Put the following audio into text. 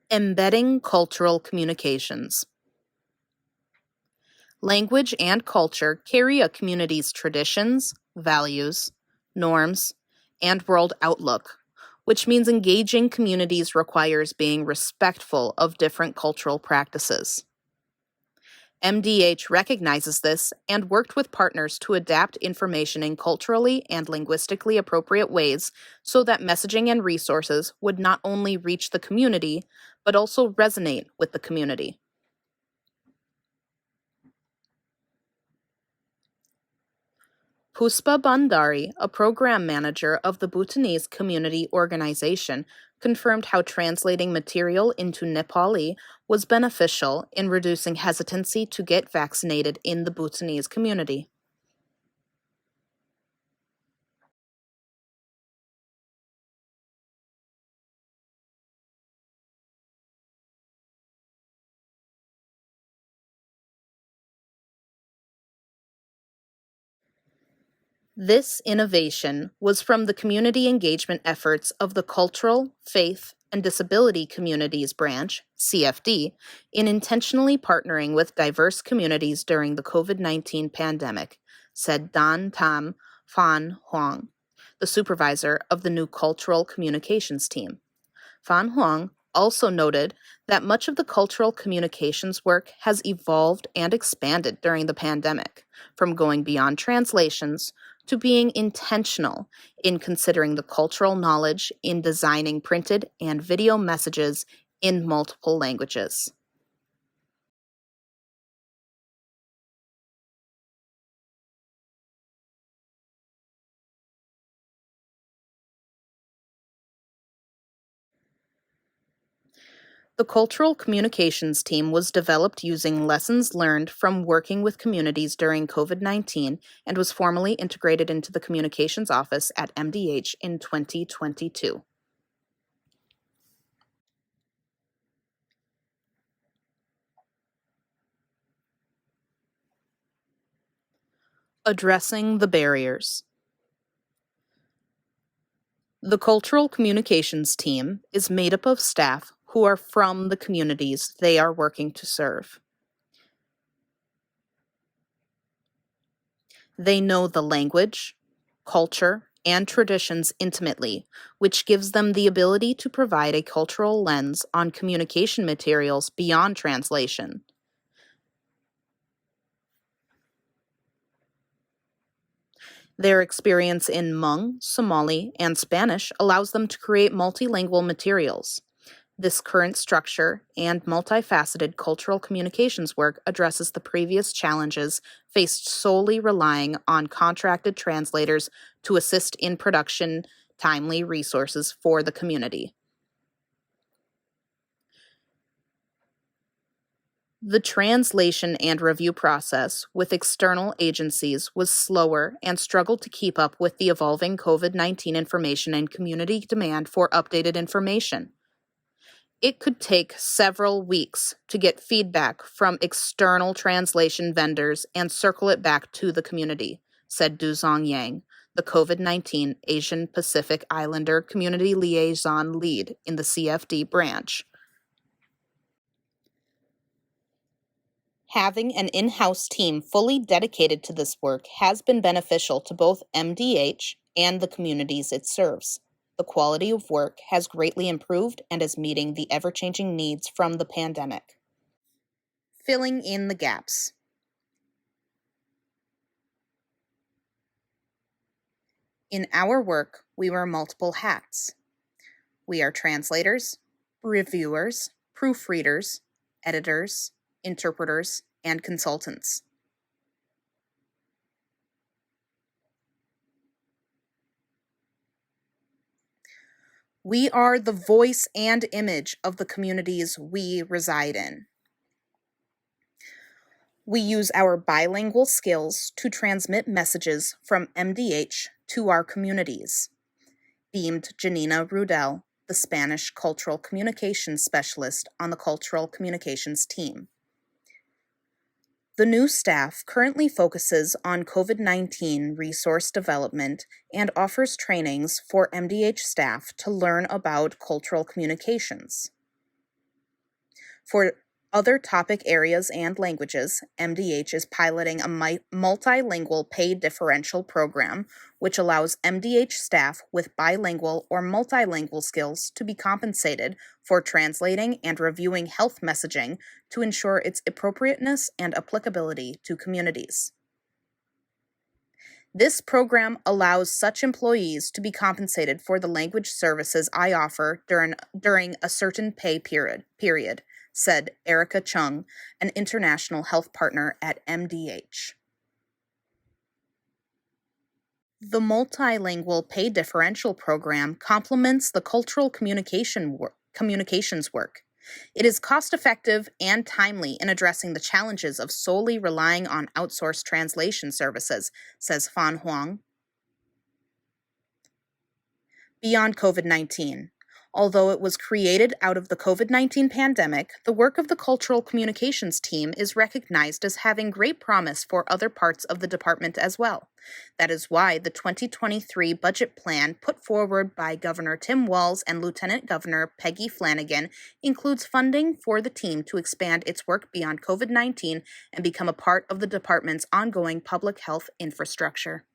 Embedding cultural communications. Language and culture carry a community's traditions, values, norms, and world outlook, which means engaging communities requires being respectful of different cultural practices. MDH recognizes this and worked with partners to adapt information in culturally and linguistically appropriate ways so that messaging and resources would not only reach the community, but also resonate with the community. Puspa Bandari, a program manager of the Bhutanese Community Organization, confirmed how translating material into Nepali was beneficial in reducing hesitancy to get vaccinated in the Bhutanese community. This innovation was from the community engagement efforts of the Cultural, Faith, and Disability Communities Branch, CFD, in intentionally partnering with diverse communities during the COVID-19 pandemic, said Dan Tam Phan Huang, the supervisor of the new cultural communications team. Phan Huang also noted that much of the cultural communications work has evolved and expanded during the pandemic, from going beyond translations to being intentional in considering the cultural knowledge in designing printed and video messages in multiple languages. The Cultural Communications Team was developed using lessons learned from working with communities during COVID-19 and was formally integrated into the Communications Office at MDH in 2022. Addressing the barriers. The Cultural Communications Team is made up of staff who are from the communities they are working to serve. They know the language, culture, and traditions intimately, which gives them the ability to provide a cultural lens on communication materials beyond translation. Their experience in Hmong, Somali, and Spanish allows them to create multilingual materials. This current structure and multifaceted cultural communications work addresses the previous challenges faced solely relying on contracted translators to assist in production timely resources for the community. The translation and review process with external agencies was slower and struggled to keep up with the evolving COVID-19 information and community demand for updated information. It could take several weeks to get feedback from external translation vendors and circle it back to the community, said Duzong Yang, the COVID-19 Asian Pacific Islander Community Liaison Lead in the CFD branch. Having an in-house team fully dedicated to this work has been beneficial to both MDH and the communities it serves. The quality of work has greatly improved and is meeting the ever-changing needs from the pandemic. Filling in the gaps. In our work, we wear multiple hats. We are translators, reviewers, proofreaders, editors, interpreters, and consultants. We are the voice and image of the communities we reside in. We use our bilingual skills to transmit messages from MDH to our communities, beamed Janina Rudel, the Spanish Cultural Communications Specialist on the Cultural Communications team. The new staff currently focuses on COVID-19 resource development and offers trainings for MDH staff to learn about cultural communications. For other topic areas and languages, MDH is piloting a multilingual pay differential program, which allows MDH staff with bilingual or multilingual skills to be compensated for translating and reviewing health messaging to ensure its appropriateness and applicability to communities. This program allows such employees to be compensated for the language services I offer during a certain pay period, said Erica Chung, an international health partner at MDH. The multilingual pay differential program complements the cultural communications work. It is cost-effective and timely in addressing the challenges of solely relying on outsourced translation services, says Fan Huang. Beyond COVID-19. Although it was created out of the COVID-19 pandemic, the work of the Cultural Communications team is recognized as having great promise for other parts of the department as well. That is why the 2023 budget plan put forward by Governor Tim Walz and Lieutenant Governor Peggy Flanagan includes funding for the team to expand its work beyond COVID-19 and become a part of the department's ongoing public health infrastructure.